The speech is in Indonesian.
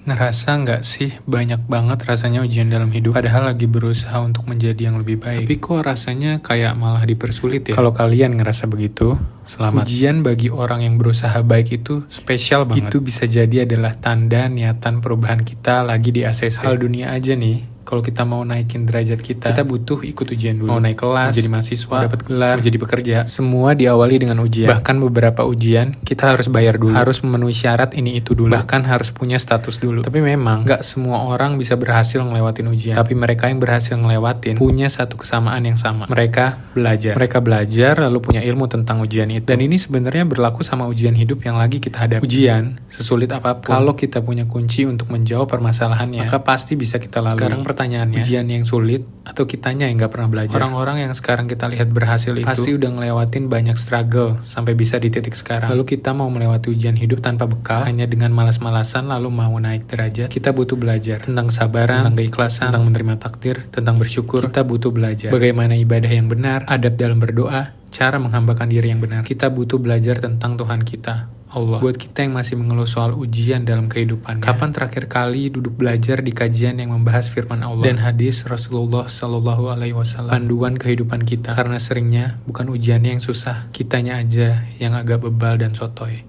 Ngerasa nggak sih banyak banget rasanya ujian dalam hidup, padahal lagi berusaha untuk menjadi yang lebih baik. Tapi kok rasanya kayak malah dipersulit ya? Kalau kalian ngerasa begitu, selamat. Ujian bagi orang yang berusaha baik itu spesial banget. Itu bisa jadi adalah tanda niatan perubahan kita lagi di ACC. Hal dunia aja nih. Kalau kita mau naikin derajat kita butuh ikut ujian dulu. Mau naik kelas, jadi mahasiswa, dapat gelar, jadi pekerja, semua diawali dengan ujian. Bahkan beberapa ujian kita harus bayar dulu, harus memenuhi syarat ini itu dulu, bahkan harus punya status dulu. Tapi memang nggak semua orang bisa berhasil ngelewatin ujian. Tapi mereka yang berhasil ngelewatin punya satu kesamaan yang sama. Mereka belajar lalu punya ilmu tentang ujian itu. Dan ini sebenarnya berlaku sama ujian hidup yang lagi kita hadapi. Ujian, sesulit apapun, kalau kita punya kunci untuk menjawab permasalahannya, maka pasti bisa kita lalui. Sekarang pertanyaannya, ujian yang sulit atau kitanya yang gak pernah belajar? Orang-orang yang sekarang kita lihat berhasil itu pasti udah ngelewatin banyak struggle sampai bisa di titik sekarang. Lalu kita mau melewati ujian hidup tanpa bekal, hanya dengan malas-malasan lalu mau naik derajat. Kita butuh belajar tentang kesabaran, tentang keikhlasan, tentang menerima takdir, tentang bersyukur. Kita butuh belajar bagaimana ibadah yang benar, adab dalam berdoa, cara menghambakan diri yang benar. Kita butuh belajar tentang Tuhan kita, Allah. Buat kita yang masih mengeluh soal ujian dalam kehidupannya, kapan terakhir kali duduk belajar di kajian yang membahas firman Allah dan hadis Rasulullah Shallallahu Alaihi Wasallam, panduan kehidupan kita? Karena seringnya bukan ujiannya yang susah, kitanya aja yang agak bebal dan sotoy.